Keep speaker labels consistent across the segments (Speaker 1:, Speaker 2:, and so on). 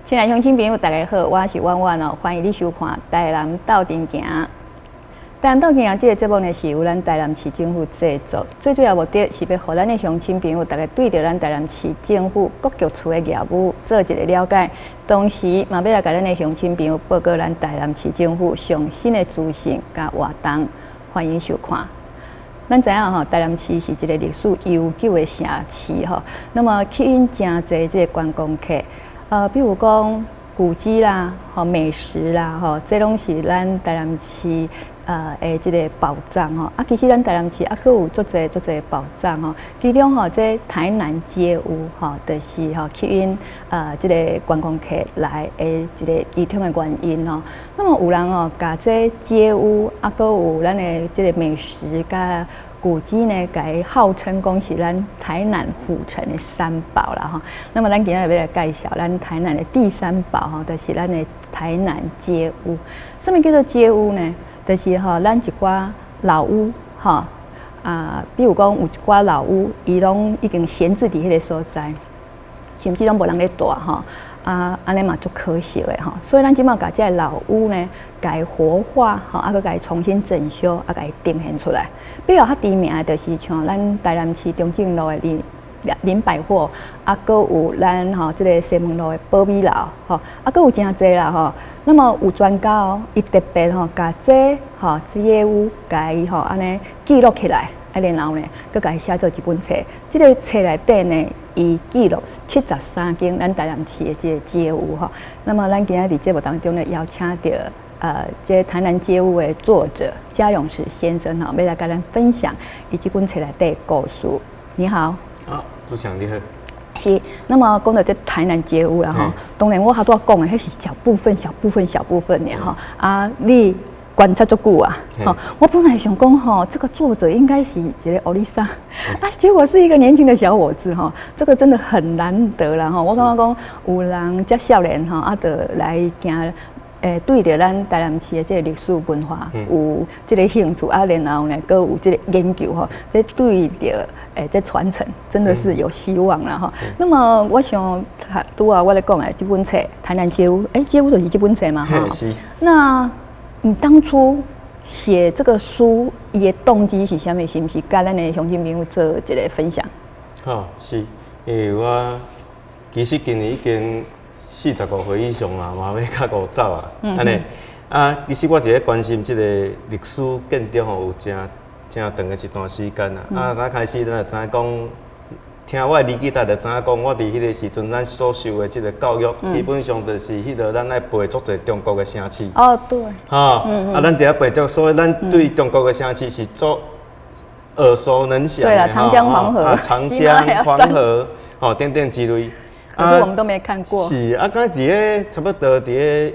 Speaker 1: 亲爱的乡亲朋友，大家好，我是婉婉哦，欢迎你收看《台南斗阵行》。台南斗阵行这个节目呢，是由咱台南市政府制作，最主要目的是要让咱的乡亲朋友大家对着咱台南市政府各局处的业务做一个了解，同时嘛要来甲咱的乡亲朋友报告咱台南市政府上新的资讯甲活动，欢迎收看。咱知影吼，台南市是一个历史悠久的城市吼，那么吸引真侪这个观光客。比如讲古迹啦、吼美食啦、吼，这拢是咱台南市的这个宝藏吼。其实咱台南市佫有足侪宝藏吼，其中吼这台南街屋吼，就是吸引这个观光客来的一个其中的原因吼。那么有人吼，甲这街屋佫有咱的这个美食甲古迹呢，改号称讲是咱台南府城的三宝啦哈。那么咱今日要来介绍咱台南的第三宝哈，就是咱的台南街屋。什么叫做街屋呢？就是咱一寡老屋比如讲有一寡老屋，伊拢已经闲置伫迄个所在，甚至拢无人咧住安尼嘛足可惜的吼。所以咱即马甲这个老屋呢，改活化佮改重新整修，改呈现出来。比较较知名的，就是像咱台南市中正路的林百货，佮有咱这个西门路的宝美楼，佮有真侪啦那么有专家伊特别甲这街屋甲伊安尼记录起来，然后呢，佮甲伊写做一本册。这个册内底呢，伊记录73间咱台南市的这个街屋那么咱今日伫节目当中呢，邀请到这台南街屋的作者嘉永石先生要来跟咱分享伊这本册内底的故事。你好。
Speaker 2: 好，主持人你好。
Speaker 1: 是，那么讲到这台南街屋啦当然我好多讲的，迄是小部分尔你观察足久啊，我本来想讲这个作者应该是一个欧丽莎，结果是一个年轻的小伙子这个真的很难得啦我感觉讲有人遮少年就来行。对着咱台南市的这个历史文化有这个兴趣然后呢，佮有这个研究这对着这传承真的是有希望啦那么我想我咧讲的这本册《台南街屋》，街屋就是这本册嘛
Speaker 2: 是。那
Speaker 1: 你当初写这个书，伊的动机是啥物？是毋是甲咱的乡亲朋友做一个分享？
Speaker 2: 是，因为我其实今年已经45岁以上啦，嘛要较50走安尼其实我是咧关心这个历史建筑有真长的一段时间咱开始咱就知影讲，听我的年纪大就知影讲，我伫迄个时阵咱所受的这个教育，基本上就是迄个咱爱背足侪中国的城市。
Speaker 1: 对。
Speaker 2: 咱伫遐背足，所以咱对中国的城市是足耳熟能详的。
Speaker 1: 对啦，长江黄河。
Speaker 2: 长江黄河等等之类。
Speaker 1: 可是我们都没看过。
Speaker 2: 是刚伫咧差不多伫咧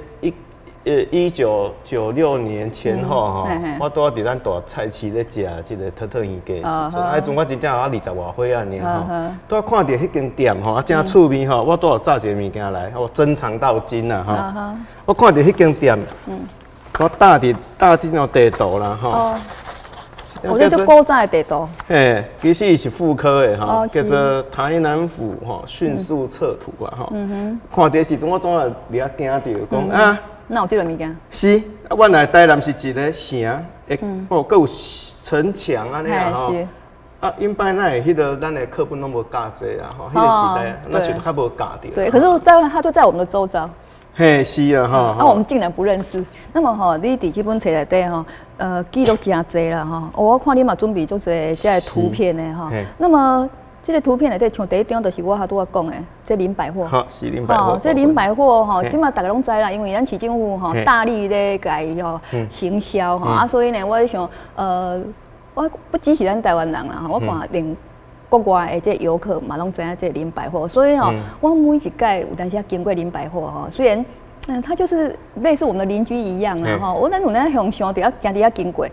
Speaker 2: 1996年前后我拄伫咱大菜市咧食即个特鱼鸡的时阵，阵我真正20外岁啊年拄看到迄间店真趣味我拄炸一个物件来，我珍藏到今啊我看到迄间店，我搭伫这张地图啦
Speaker 1: 这就古早的地图。
Speaker 2: 其实伊是妇科的叫做台南府迅速测图看的时阵我总係比較驚到，講
Speaker 1: 那有這個物件？
Speaker 2: 是，原來台南是一個城，佫有城牆安尼因擺那迄個咱的課本攏無教這迄個時代那就較無教到。
Speaker 1: 對，可是它就在我們的周遭。
Speaker 2: 是啊
Speaker 1: 我們竟然不認識。那麼你佇這本冊內底記錄真濟啦我看你嘛準備做這個圖片呢那麼這個圖片內底像第一張就是我拄仔講的，這林百貨。
Speaker 2: 是林百貨。
Speaker 1: 這林百貨即馬大家攏知啦，因為咱市政府大力咧甲伊行銷所以呢，我想我不只是咱台灣人啦，我看連國外的這遊客嘛攏知影這林百貨，所以我每一屆有當時經過林百貨雖然它就是类似我們的鄰居一樣啦我那有那鄉鄉，只要行底下經過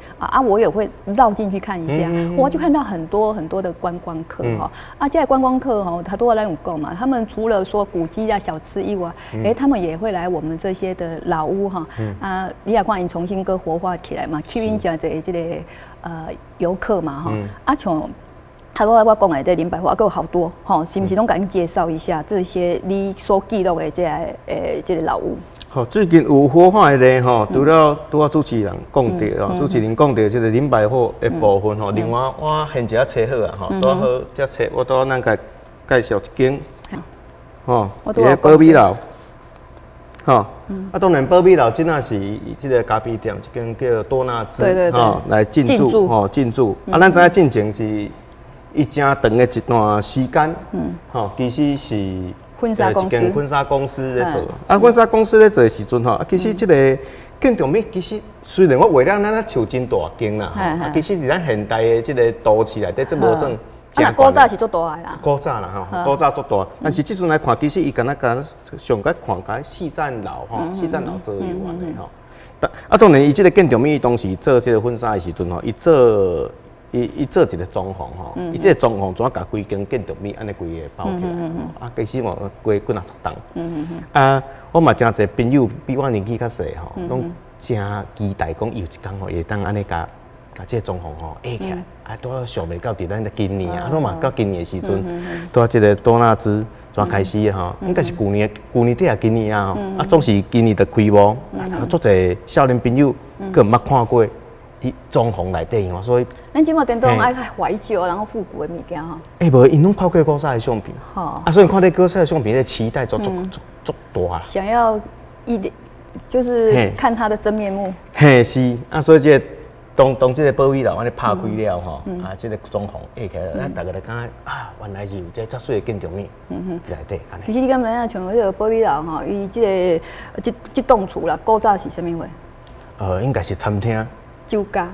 Speaker 1: 我也會繞進去看一下，我就看到很多很多的觀光客這些觀光客他都來有講嘛，他們除了說古蹟小吃以外，他們也會來我們這些的老屋你也看因重新個活化起來嘛，吸引這個遊客嘛像他说我讲的这林百货，还有好多吼，是不是拢甲你介绍一下这些你所记录的这个老屋？
Speaker 2: 好，最近有活化的咧吼，除了主持人讲到主持人讲到这个林百货的部分吼，另外我现在找好啊吼，多好只找我多咱介介绍一间，吼，一个宝美楼，吼，当然宝美楼真正是这个咖啡店，一间叫多纳兹，吼，来进驻，吼，进驻。咱知影进前是伊正长的一段时间，吼，其实是。
Speaker 1: 婚纱公司，
Speaker 2: 一间婚纱公司咧做，婚纱公司咧做的时阵吼，其实这个建筑面其实虽然我画了咱像真大间啦，其实伫咱现代的这个都市内底，这无算。
Speaker 1: 那古早是做大的啦。
Speaker 2: 古早啦吼，古早做大，但是即阵来看，其实伊敢若上个看甲四站楼吼，四站楼左右安尼吼。当然伊这个建筑面当时做这个婚纱的时阵吼，伊做一个装潢吼，伊这个装潢怎甲规间建筑面安尼规个包起来，其实嘛过几若十栋。我嘛真侪朋友比我年纪较细吼，拢真期待讲有一天吼，会当安尼甲这个装潢吼下起来，都想袂到伫咱今年拢嘛到今年的时阵，到这个多纳兹怎开始吼，应该是旧年底啊，今年啊，总是今年就开幕，足侪少年朋友佫毋捌看过。伊装潢内底吼，所以
Speaker 1: 咱即马电动爱怀旧，然后复古的物件吼。
Speaker 2: 无，因拢抛过古早的相片。所以看到古早的相片，的期待足大。
Speaker 1: 想要就是看它的真面目。
Speaker 2: 嘿，是所以这个当这个宝美楼安尼拍开了吼，这个装潢下起来，咱大家就感觉原来是有这水的建筑面内底。
Speaker 1: 其实你敢知影像这个宝美楼吼，伊这栋厝啦，古早是啥物货？
Speaker 2: 应该是餐厅。
Speaker 1: 酒家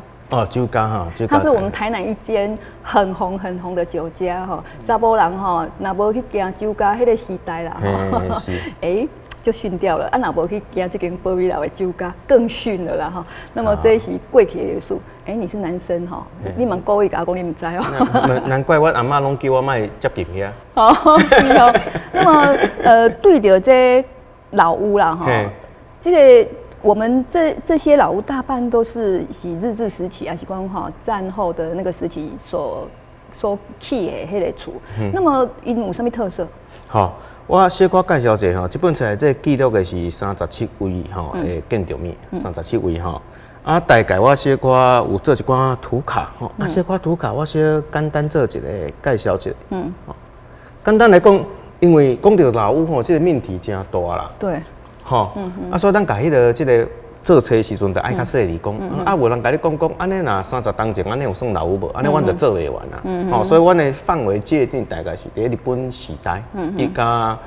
Speaker 2: 酒家哈，
Speaker 1: 它是我们台南一间很红的酒家哈。查甫人哈，若无去行酒家，迄个时代啦哈，就逊掉了。若无去行这间宝美楼的酒家，更逊了啦哈。那么这是过去的元素。你是男生哈，你问各位甲我讲，你唔知哦。
Speaker 2: 难怪我阿嬷拢叫我莫接近遐。
Speaker 1: 是哦。那么对着这老屋啦哈，这个。我们这些老屋大半都是日治时期还是讲战后的那个时期所起的迄个厝。那么因有啥物特色？好，
Speaker 2: 我小可介绍一下吼，这本册这记录的是37位吼的建筑面，37位吼。大概我小可有做一寡图卡吼，小可图卡我小简单做一个介绍一下。简单来讲，因为讲到老屋吼，这个面积真大啦。
Speaker 1: 对。
Speaker 2: 吼，所以咱甲迄个即个做册时阵，就爱较细腻讲，无人甲你讲，安尼若30当前，安尼有算老有无？安尼阮就做袂完啦。所以阮的范围界定大概是伫日本时代，伊甲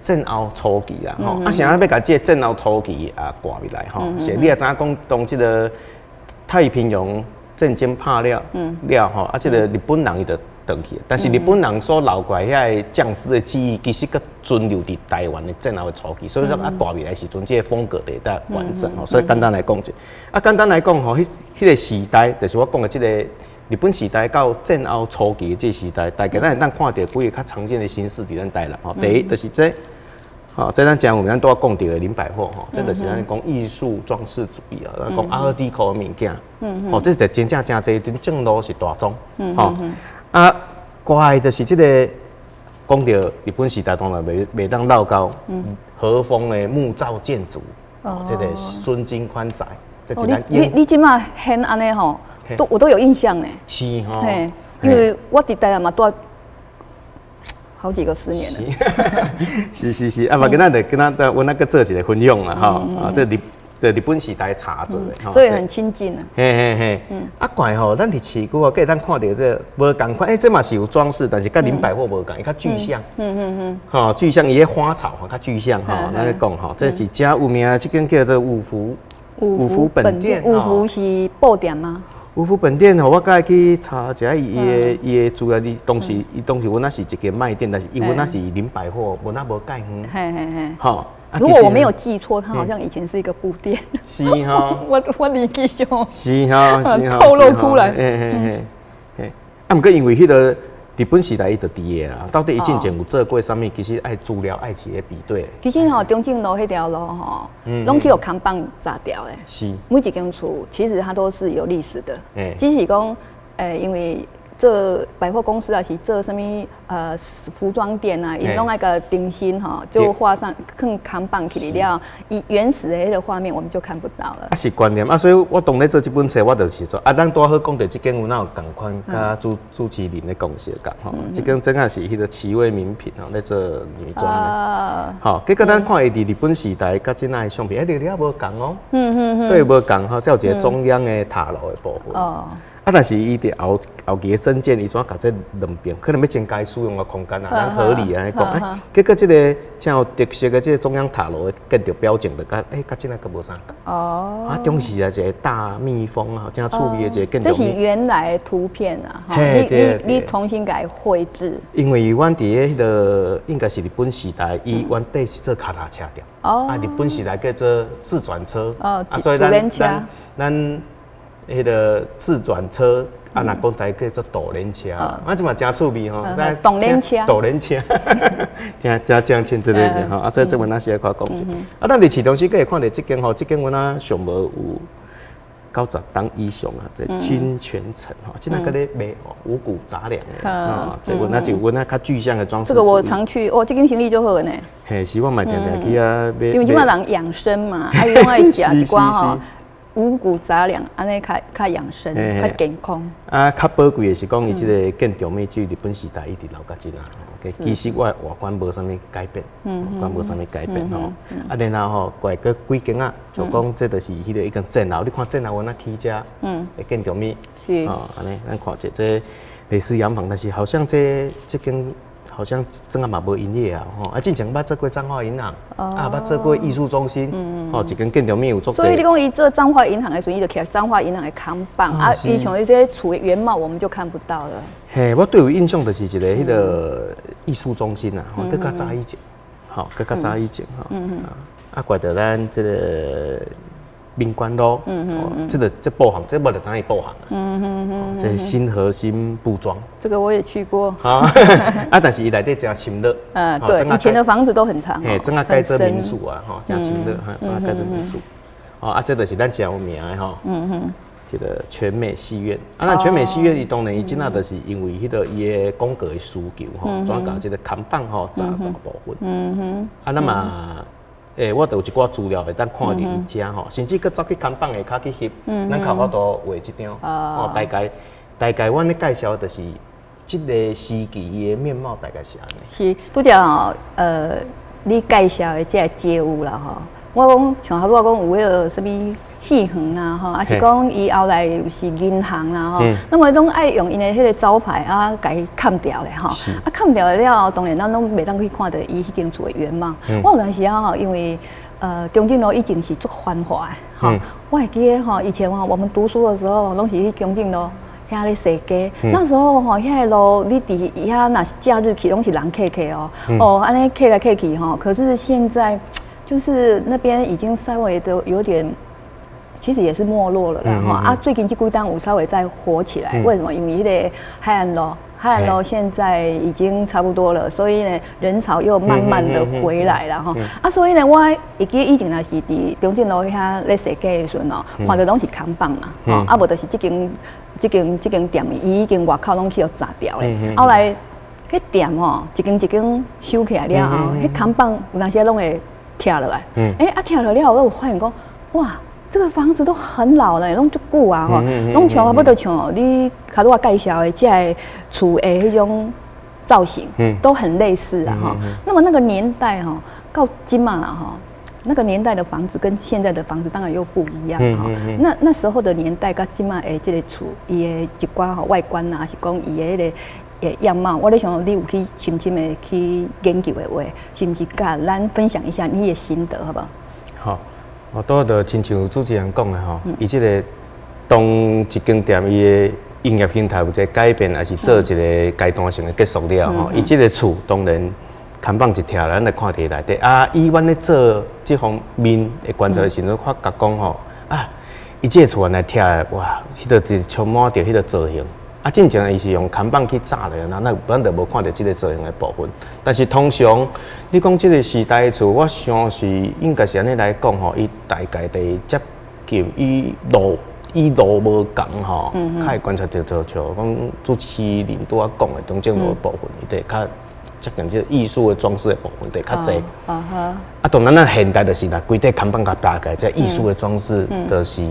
Speaker 2: 战后初期啦。啥要甲即个战后初期挂入来吼？是你也知影讲，当即个太平洋战争拍了吼，即个日本人伊就回去，但是日本人所留过遐个将士的记忆，其实佮存留伫台湾的战后的初期，所以说挂未来时阵，这个风格得得完整吼。所以简单来讲者，简单来讲吼，迄个时代，就是我讲的这个日本时代到战后初期的这个时代，大概咱看到几个较常见的形式伫咱台南吼。第一就是这，这咱讲我们咱都要讲到的林百货吼，这就是咱讲艺术装饰主义啊，咱讲阿尔蒂科的物件，这就真正这阵正路是大宗，怪就是这个讲到日本时代当然袂当漏到和风的木造建筑，这个孙金宽宅，
Speaker 1: 你即马现安尼吼，我都有印象呢。
Speaker 2: 是吼，
Speaker 1: 因为我伫台南嘛住好几个10年了。
Speaker 2: 是，嘛跟咱我那个做一个分享啦吼，这日本时代茶者的，
Speaker 1: 所以很亲近啊。
Speaker 2: 嘿，怪吼，咱伫市区计咱看到这无共款，这嘛是有装饰，但是甲林百货无共，伊较具象。吼，具象伊个花草较具象吼，咱咧讲吼，这是真有名，这间叫做五福本店。
Speaker 1: 五福是布店吗？
Speaker 2: 五福本店吼，我甲伊去查一下伊的资料，伊当时阮那是一间卖店，但是伊阮那是林百货，阮那无介远。嘿，吼。
Speaker 1: 如果我没有记错，它好像以前是一个布店。
Speaker 2: 是哈，
Speaker 1: 我年纪小。
Speaker 2: 是哈，
Speaker 1: 透露出来。
Speaker 2: 毋过因为迄个日本时代伊就伫个啦，到底伊进前有做过啥物？其实爱资料爱一个比对。
Speaker 1: 其实吼，中正路迄条路吼，拢去有扛棒炸掉诶。
Speaker 2: 是。
Speaker 1: 每一间厝其实它都是有历史的。只是讲因为做百货公司啊，是做什么服装店啊，因弄那个灯芯哈，就画上更扛棒起了，以原始的那个画面我们就看不到了。
Speaker 2: 啊是观念啊，所以我当咧做这本册，我就是说啊，咱拄好讲到这间有哪有共款，甲主持人咧讲是共吼，这间真正是迄个奇味名品吼，咧做女装的。好，结果咱看伊伫日本时代甲即卖相片，哎，了无共哦，对无共吼，才有一个中央的塔楼的部分。啊，但是伊伫后期的增建，伊怎甲这两边可能要增加使用的空间啊，咱合理安尼讲。哎，结果这个真有特色的这个中央塔楼的建筑标景，就甲甲即个佫无啥共。啊，中是啊一个大蜜蜂啊，真趣味的一个建筑。
Speaker 1: 这是原来图片啊，你重新改绘制。因
Speaker 2: 为阮伫迄个应该是日本时代，伊原底是做脚踏车店。啊，日本时代叫做自转车。
Speaker 1: 所以
Speaker 2: 咱迄个自转车，啊，若讲台叫做导联车，啊，即嘛真趣味吼。
Speaker 1: 动联车，
Speaker 2: 导联车，真清之类的吼。啊，所以这文仔是来看讲者。啊，咱伫市中心可以看到这间吼，这间文仔上无有90档以上啊，这金泉城吼，即那个咧卖五谷杂粮的啊，这文仔就文仔较具象的装饰。
Speaker 1: 这个我常去，哦，这间生意就好呢。
Speaker 2: 嘿，希望买点点去啊，
Speaker 1: 因为即马人养生嘛，啊，伊拢爱食一寡吼。五谷杂粮，安尼较养生，较健康。啊，
Speaker 2: 较宝贵的是讲伊即个建筑面距日本时代一直留到今啊。其实我外观无啥物改变，外观无啥物改变吼。啊，然后吼过个几间啊，就讲这就是迄个一间镇楼，你看镇楼阮那起遮，的建筑面是哦，安尼咱看这类似洋房，但是好像这间。好像真啊嘛无营业啊，吼！啊，之前捌做过彰化银行，啊，捌做过艺术中心，吼，一间建筑面有做。
Speaker 1: 所以你讲伊做彰化银行的时候，伊就徛彰化银行的扛棒，啊，伊像这些厝的原貌我们就看不到了。
Speaker 2: 嘿，我对有印象就是一个迄个艺术中心啊，吼，更较早以前，吼，更较早以前，吼，啊，怪到咱这个。民官路，这布行，这无就知伊布行啊，这新核心布庄，
Speaker 1: 这个我也去过
Speaker 2: 啊，但是伊内底真深热，
Speaker 1: 对，以前的房子都很长，
Speaker 2: 真啊改做民宿啊，吼，真深热，真啊改做民宿，啊，这就是咱真有名的吼，这个全美戏院，啊，咱全美戏院伊当然伊真啊，就是因为迄个伊的广告的需求吼，转搞这个看板吼砸大部分，啊，那么。我都有一寡资料会当看到伊遮吼，甚至佮走去看板下骹去翕，咱靠我都画一张。哦，大概阮咧介绍就是即个时期伊的面貌大概是安尼。
Speaker 1: 是，拄则吼，你介绍的即个街屋啦吼，我讲像拄仔讲有迄个什物戏园啦吼，还是讲伊后来有是银行啦吼，那么拢爱用因的迄个招牌啊，甲伊砍掉咧吼，啊砍掉了，当然咱拢袂当去看到伊迄间厝的原貌。我有阵时啊吼，因为中正路以前是足繁华的吼，我会记得吼，以前吼我们读书的时候，拢是去中正路遐咧踅街，那时候吼遐路你伫遐若是假日去，拢是人客哦，哦安尼客来客去吼，可是现在就是那边已经稍微都有点。其实也是没落了啦哈啊！最近这几档有稍微再火起来，为什么？因为那个海岸路现在已经差不多了，所以呢人潮又慢慢的回来了哈啊！所以呢，我会记以前若是伫中正路遐咧踅街的时阵哦，看到拢是扛棒嘛，啊无就是这间店，伊已经外口拢去互砸掉咧。后来迄店吼一间收起来了后，迄扛棒有当时拢会拆落来。拆落了，我有发现讲哇！这个房子都很老了，拢足久啊吼，拢像差不多像你卡多介绍的这个厝的迄种造型，都很类似啊哈。那么那个年代哈，到今嘛哈，那个年代的房子跟现在的房子当然又不一样哈。那时候的年代跟今嘛的这个厝，伊的一寡吼外观啊，是讲伊的迄个样貌，我咧想你有去深深的去研究的话，是不是甲咱分享一下你的心得，好不好？
Speaker 2: 好。拄就亲像主持人讲的吼，伊即个当一间店伊的营业形态有一个改变，还是做一个阶段性的结束了吼。伊即个厝当然看板一条，咱来看伫内底啊。以阮咧做即方面的观察的时阵，我甲讲吼啊，伊即个厝来拆的哇，迄个是充满着迄个造型。啊，正常伊是用看板去炸的，咱就无看到即个造型的部分。但是通常你讲即个时代的厝，我想是应该是安尼来讲吼，伊大概得接近伊以路无共吼，较会观察到就像讲主持人拄仔讲的中正路的部分，伊得较接近即个艺术的装饰的部分，得较济。啊，当然咱现代就是啦，规块看板甲搭起来，即艺术的装饰就是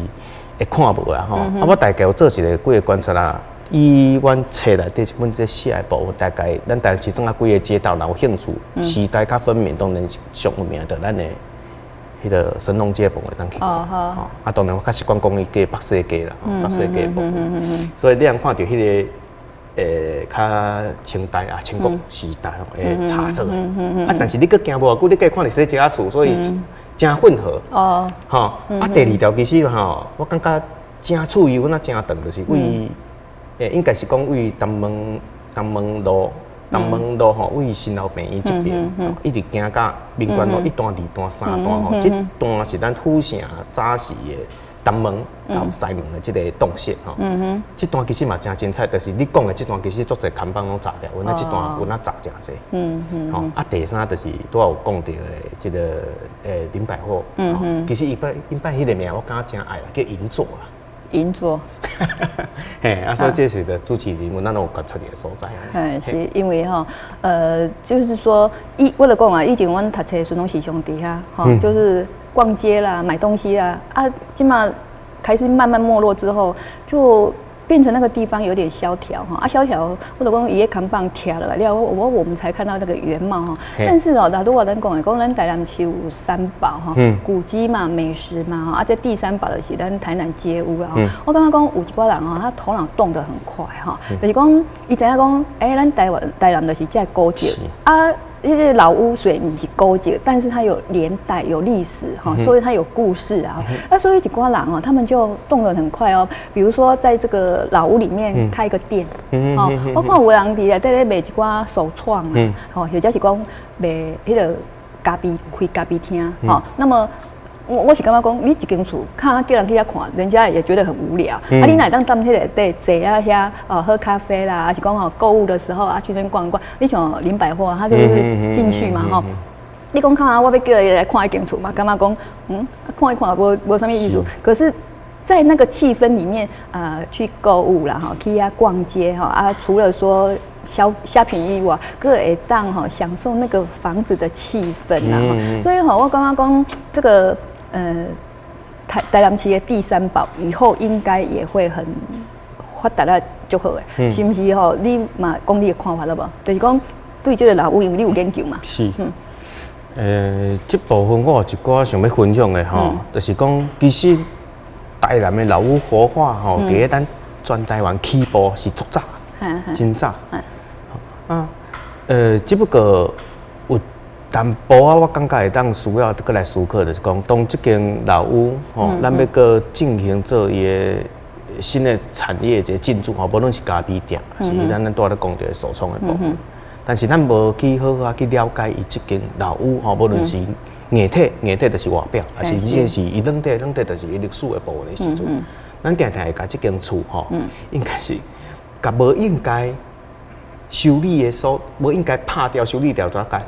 Speaker 2: 会看无啊吼。啊，我大概有做一个几个观察啦。以阮册内底一本即写的部分，大概咱台市算啊几个街道人有兴趣，时代较分明，当然是上有名的咱的迄个神农街部会当去看。啊，当然我较习惯讲伊叫北西街啦，北西街部分。所以你通看到迄个较清代啊、清国时代诶茶座啊，但是你佫行无偌久，你计看到洗一下厝，所以真混合。吼，啊，第二条其实吼，我感觉真趣味，阮啊真长，就是为应该是讲为东门路吼，为新老病院这边，一直行到民权路一段、二段、三段吼，这段是咱府城早时的东门到西门的这个动线吼。这段其实嘛真精彩，就是你讲的这段其实足侪看板拢炸掉，阮啊这段阮啊炸真侪。吼，啊第三就是拄有讲到的这个林百货，其实伊摆迄个名我感觉真爱啦，叫银座啦。
Speaker 1: 银座，
Speaker 2: 嘿，所以这是的主持人，阮咱有观察的所在。
Speaker 1: 是因为吼，就是说，我就讲啊，以前阮读册的时拢是上底下，就是逛街啦、买东西啦，今嘛开始慢慢没落之后，就变成那个地方有点萧条哈，萧条，或者讲伊个看板拆了了，我们才看到那个原貌哈。但是哦，如果咱讲咱台南市有三宝哈，古迹嘛、美食嘛哈，这第三宝就是咱台南街屋啦。我刚刚讲有一寡人哈，他头脑动得很快哈，就是讲伊知影讲，咱台南就是这古迹啊。这些老屋虽然不是古迹，但是它有年代、有历史哈，所以它有故事啊。所以一寡人哦，他们就动得很快哦。比如说，在这个老屋里面开一个店，我看有人伫内底咧卖一寡手创啊，或者是讲卖迄个咖啡开咖啡厅，那么。我是感觉讲，你一间厝，看叫人去遐看，人家也觉得很无聊。你哪当迄个底坐啊遐喝咖啡啦，还是讲购物的时候啊去那边逛一逛。你像林百货，它就是进去嘛吼。你讲看我要叫人来看一间厝嘛，感觉讲看一看无啥物意思。可是，在那个气氛里面去购物啦哈，去遐逛街哈除了说。虾品以外，佫会当享受那个房子的气氛啦。所以我刚刚讲这个台南市的第三宝以后应该也会很发达得足好诶，是不是你嘛讲你的看法了无？就是讲对这个老屋，因为你有研究嘛。
Speaker 2: 是。这部分我有一寡想要分享的吼，就是讲其实台南的老屋活化吼，伫咱全台湾起步是足早，真早。只不过有淡薄我感觉会当需要搁来思考，就是讲，当这间老屋咱要搁进行做伊个新的产业一个进驻无论是咖啡店，还是咱拄仔咧讲到手创的部分，但是咱无去好好去了解伊这间老屋无论是硬体就是外表，还是甚至是伊软体就是伊历史的部分的时阵，咱定定会甲这间厝应该是甲无应该。修理的无应该拍掉、修理掉，怎解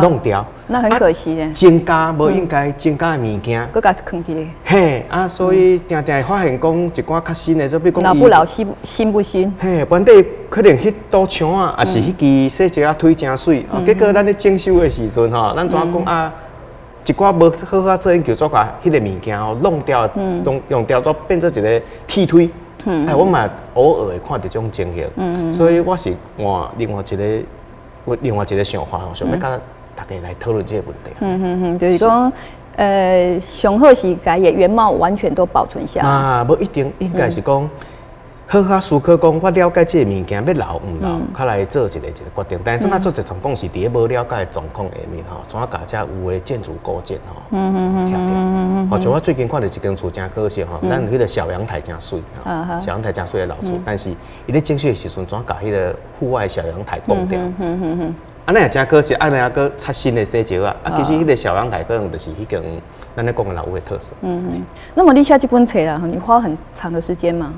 Speaker 2: 弄掉？
Speaker 1: 那很可惜的。
Speaker 2: 增加无应该增加的物件，
Speaker 1: 佮甲藏起来。
Speaker 2: 嘿所以定定会发现讲一寡较新的，就比如讲
Speaker 1: 老不老、新不新。
Speaker 2: 嘿，本地可能迄堵墙啊，也是迄支洗脚啊推真水，结果咱咧整修的时阵咱怎讲一寡无好好做研究做甲迄个物件弄掉，用掉都变做一个铁推。我嘛偶尔会看到这种情形，所以我是换另外一个想法想要甲大家来讨论这个问题。
Speaker 1: 就是讲，上好是甲伊的原貌完全都保存下来。
Speaker 2: 无一定，应该是讲好好思考，讲我了解这个物件要留唔留，较来做一个决定。但是做一状况是伫咧无了解的状况下面怎甲遮有的建筑构件听到。像我最近看到一间厝真可惜咱迄个小阳台真水，小阳台真水的老厝，但是伊咧整修的时阵怎甲迄个户外小阳台崩掉。那也真可惜，那也搁插新的洗石啊！其实迄个小阳台可能就是迄间咱咧讲的老屋的特色。
Speaker 1: 那么你写这本册啦，你花很长的时间吗？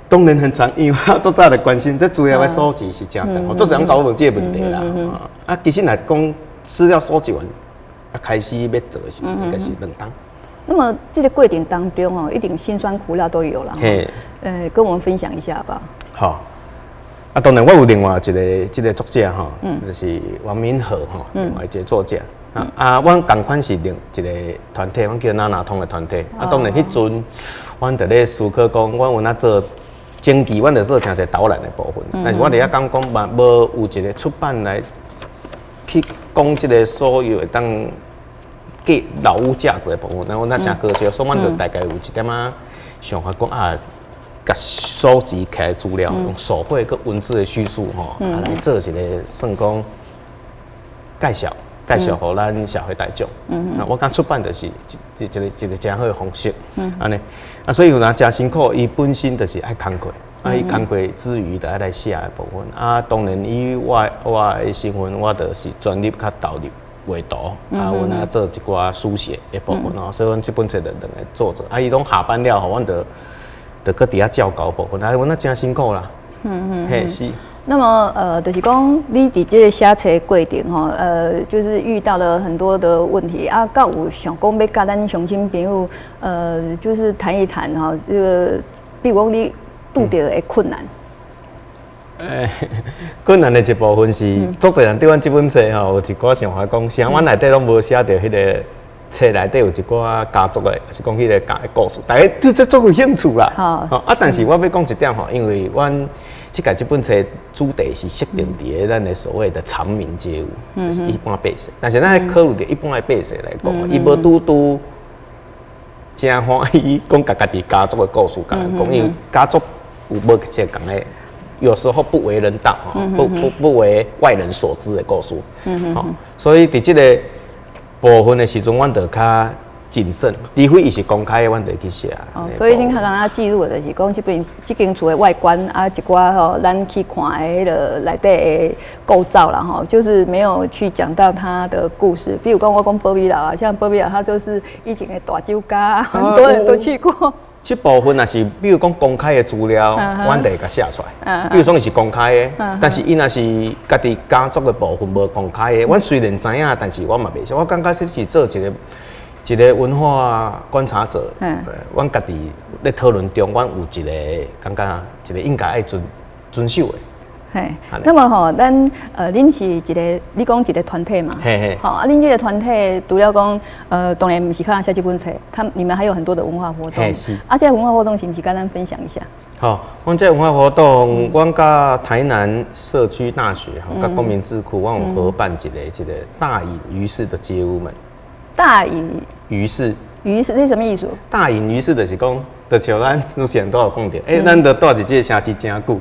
Speaker 2: 当然很长，因为我做早来关心这主要的收集是真长，做人搞我问这个问题啦。其实来讲资料收集完，开始要做的时候应该是2档。
Speaker 1: 那么这个过程当中哦，一定辛酸苦辣都有了。
Speaker 2: 嘿，
Speaker 1: 跟我们分享一下吧。
Speaker 2: 好。啊，当然我有另外一个这个作者吼，就是王敏和吼，另外一个作者。阮同款是另一个团体，阮叫娜娜通的团体。当然迄阵，阮伫咧思考讲，阮有哪做前期，阮就做诚侪导览的部分。但是我伫遐讲嘛，无有一个出版来去讲即个所有会当给老屋价值的部分。然后咱诚可惜，所以阮就大概有一点仔想法讲啊。甲收集起来资料，用手绘跟文字的叙述吼，来做一个算讲介绍互咱社会大众。我刚出版就是一个真好的方式，安尼所以有人真辛苦，伊本身就是爱工课，伊工课之余就爱来写的部分。当然以我的身份，我就是专业较投入画图，阮做一寡书写的部分所以阮这本册就两个作者，伊拢下班了，阮就搁伫遐教稿部分，阮那真辛苦啦。嘿是。
Speaker 1: 那么就是讲你伫这个写册过程吼，就是遇到了很多的问题啊，到有想讲要甲咱乡亲朋友就是谈一谈哈，这个比如讲你拄到的困难。
Speaker 2: 困难的一部分是，足侪人对阮这本册吼有一寡想法讲，像阮内底拢无写到迄个。册内底有一寡家族的，是讲迄个家的故事，大家对这足有兴趣啦。但是我要讲一点吼，因为阮这本册主题是设定伫咱的所谓的常民街舞，就是一般百姓。但是咱考虑到一般的百姓来讲，伊无拄真欢喜讲家己家族的故事，甲人讲，因为家族有无些讲的，有时候不为人道，不为外人所知的故事。所以伫这个部分的时阵，阮就较谨慎，除非伊是公开的，阮就去写。
Speaker 1: 所以恁较敢若记录的就是讲这间厝的外观啊，一寡吼咱去看的迄个内底的构造啦吼，就是没有去讲到它的故事。比如讲我讲保米楼啊，像保米楼，它就是以前的大酒家，很多人都去过。
Speaker 2: 这部分也是，比如讲公开的资料，阮就会甲写出来。比如说伊是公开的，但是伊若是家己家族的部分无公开的，阮虽然知影，但是我嘛袂晓。我感觉这是做一个文化观察者。阮家己咧讨论中，阮有一个感觉，一个应该爱遵守的。
Speaker 1: 那么吼，咱恁是一个，你讲一个团体嘛，好，恁这个团体除了讲，当然不是靠写这本册，你们还有很多的文化活动，这文化活动是不是跟咱分享一下？好，
Speaker 2: 阮这文化活动，阮甲台南社区大学甲公民智库，阮有合办一个大隐于市的街舞们。
Speaker 1: 大隐
Speaker 2: 于市，
Speaker 1: 于市这是什么意思？
Speaker 2: 大隐于市就是讲，就像咱之前都有讲到，咱都住伫这个城市真久，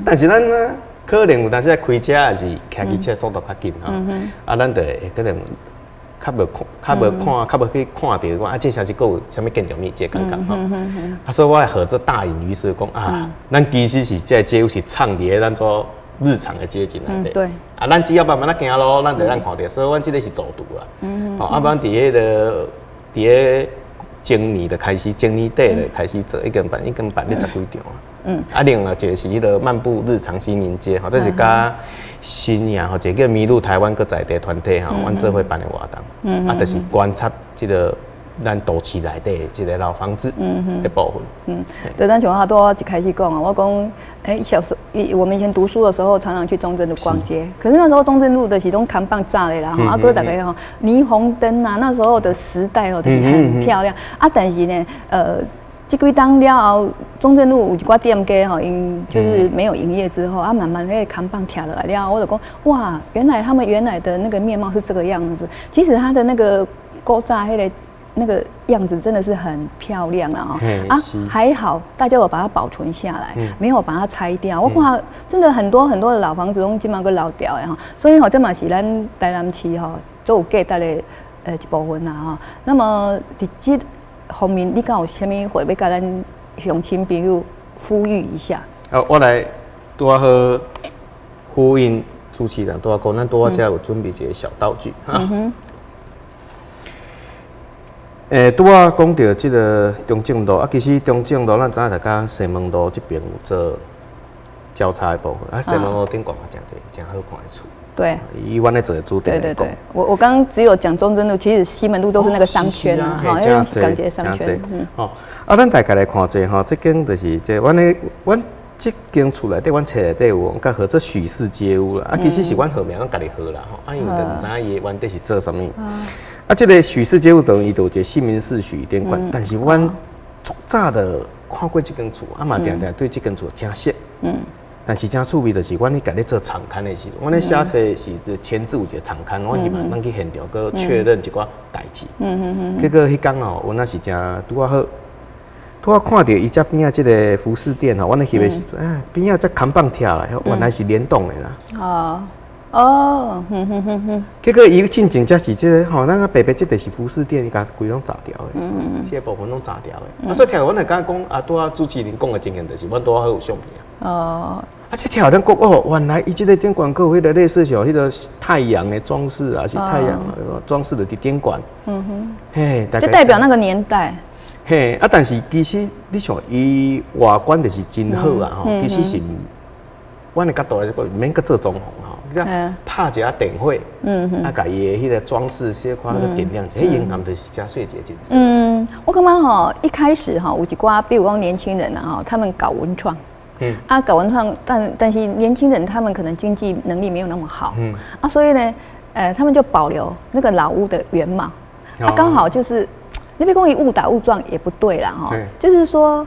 Speaker 2: 但是咱呢。可能有当时在开车，还是开机车速度较紧咱就会可能较无去看到讲这城市有啥物建筑物这感觉所以我会合作大隐于市讲咱其实是这街舞是唱伫咱做日常的街景内底。
Speaker 1: 对。
Speaker 2: 咱只要慢慢行路，咱就看到，所以阮这个是走读啦。不然伫迄个前年就开始，前年底就开始做，已经办了10几场另外一个是迄个漫步日常心灵街，这是甲新亚一个叫迷路台湾个在地团体阮做伙办的活动，就是观察这个咱都市内底这个老房子的部分。
Speaker 1: 对，咱像我都一开始讲我讲，小时候我们以前读书的时候，常常去中正路逛街，可是那时候中正路的是拢看棒炸的啦，哥大概霓虹灯啊，那时候的时代就是很漂亮但是呢，这几当了后，中正路有一寡店家因就是没有营业之后慢慢那个看棒跳落来了，我就讲哇，原来他们原来的那个面貌是这个样子，其实它的那个古早那个样子真的是很漂亮了还好大家有把它保存下来，没有把它拆掉。我看真的很多很多的老房子都基本上都老掉所以这嘛是咱台南市都有价值的一部分啦那么伫这方面，你敢有啥物话要甲咱乡亲朋友呼吁一下？
Speaker 2: 我来拄好呼应主持人，拄好讲，咱拄好遮有准备一个小道具拄啊讲到即个中正路其实中正路咱知影大家西门路这边有做交叉的部分，啊，西门路顶管嘛真济，真好看的厝。
Speaker 1: 对，
Speaker 2: 以阮咧做的主题来讲，
Speaker 1: 对，我刚刚只有讲中正路，其实西门路都是那个商圈啊，哈，因为港捷商圈。
Speaker 2: 哦，啊，咱大概来看者吼，这间就是这阮这间厝内底，阮册内底有甲号做许氏街屋啦。啊，其实是阮号名咱家己号啦吼，啊，因为就唔知影伊原底是做啥物。啊，这个许氏街屋等于伊有一个新民市许店馆，但是阮足早的看过这间厝，啊嘛定定对这间厝真熟。但是真趣味，就是阮咧家咧做场勘的时候，阮咧写册是前置有一个场勘，我希望咱去现场搁确认一寡代志。结果迄天哦，阮也是真拄啊好，拄啊看到伊遮边仔即个服饰店吼，阮咧翕的时阵，边仔只扛棒跳来，原来是联动的啦。结果伊进前则是即个吼，咱白白即个是服饰店，伊甲规拢炸掉的，即个部分拢炸掉的。啊，所以听阮来讲啊，拄啊主持人讲的情形，就是阮拄啊好有相片啊。啊，这条咱讲哦，原来伊即个店馆有迄个类似像迄个太阳的装饰啊，是太阳装饰的店馆。嘿，
Speaker 1: 就代表那个年代。
Speaker 2: 嘿，啊，但是其实你像伊外观就是真好啊吼，其实是阮的角度来讲，免搁做装潢吼，你看拍一下电火，啊，甲伊的迄个装饰小可个点亮，迄影响就是真细节真实。
Speaker 1: 我感觉吼，一开始哈有一寡，比如讲年轻人啊哈，他们搞文创。搞文创，但是年轻人他们可能经济能力没有那么好，所以呢，他们就保留那个老屋的原貌，刚好就是那边公益误打误撞也不对啦哈，就是说，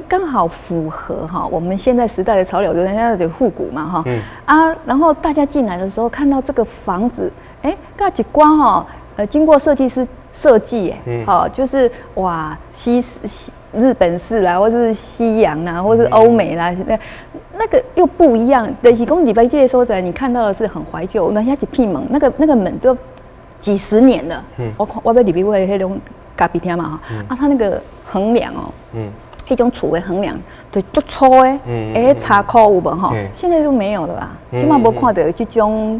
Speaker 1: 刚好符合哈我们现在时代的潮流，人家有复古嘛哈，然后大家进来的时候看到这个房子，噶一光哈，经过设计师设计，就是哇日本式啦，或是西洋啦，或是欧美啦，那个又不一样。但是讲日本这些所在，你看到的是很怀旧，人家一片门，那个门都几十年了。我要入去迄种咖啡厅嘛哈，它那个横梁哦，迄种厝的横梁就足粗的，插扣有无哈？现在都没有了吧？基本上没看到这种，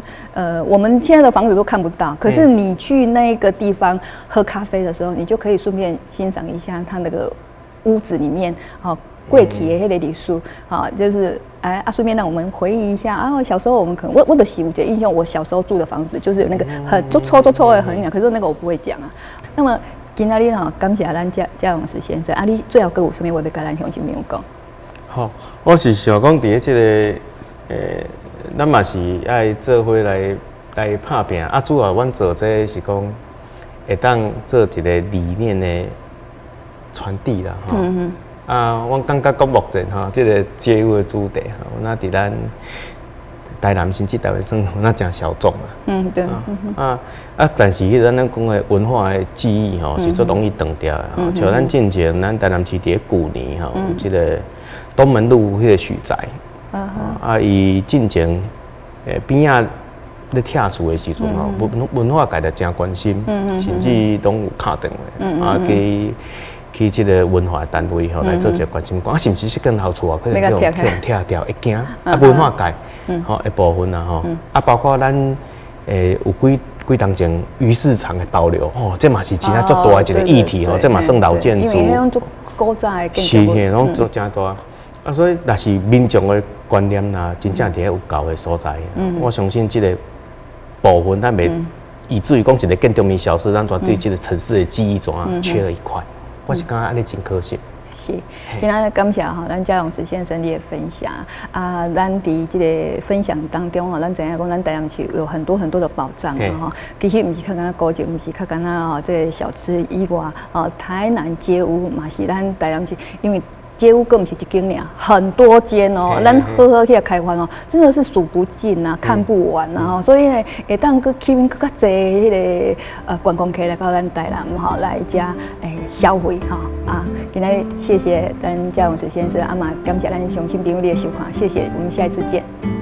Speaker 1: 我们现在的房子都看不到。可是你去那个地方喝咖啡的时候，你就可以顺便欣赏一下它那个屋子里面过去的迄个历史，就是顺便让我们回忆一下啊，小时候我们可能我的有一个印象，我小时候住的房子就是有那个很粗的横梁，可是那个我不会讲啊。那么今仔日感谢咱贾永石先生，你最后还有什么话要跟咱乡亲朋友讲？好，
Speaker 2: 我是想讲伫即个咱嘛是爱做伙来拍拼，主要阮做这是讲会当做一个理念的传递啦，我感觉到目前这个街屋的主题那伫咱台南甚至台湾算那真小众啦。
Speaker 1: 对。
Speaker 2: 但是咱讲的文化的记忆是最容易断掉的。像咱进前，咱台南市伫旧年有这个东门路迄个许宅，伊进前边仔咧拆厝的时阵文化界就真关心，甚至拢有敲电话，去这个文化单位来做一个关心讲，是毋是更好处可能去用拆掉，会惊文化界一部分包括咱有几当前鱼市场的保留这嘛是真正足大的一个议题这嘛算老建筑，
Speaker 1: 因为足古早的建筑，
Speaker 2: 是拢足真大。所以若是民众的观念啦，真正伫有够的所在，我相信这个部分咱袂以至于讲一个建筑物消失，咱全对这个城市的记忆怎缺了一块。我是感觉安尼真可惜。
Speaker 1: 是，今仔感谢咱贾永石先生你的分享咱伫这个分享当中咱知影讲咱台南市有很多的宝藏其实毋是较敢古迹，毋是较敢这个小吃以外台南街屋嘛是咱台南市，因为街屋更不是一间俩，很多间咱好好去开发真的是数不尽看不完所以呢，会当去吸引更加侪迄个观光客来到咱台南来遮消费今天谢谢咱贾永石先生嘛，感谢咱乡亲朋友的收看，谢谢，我们下一次见。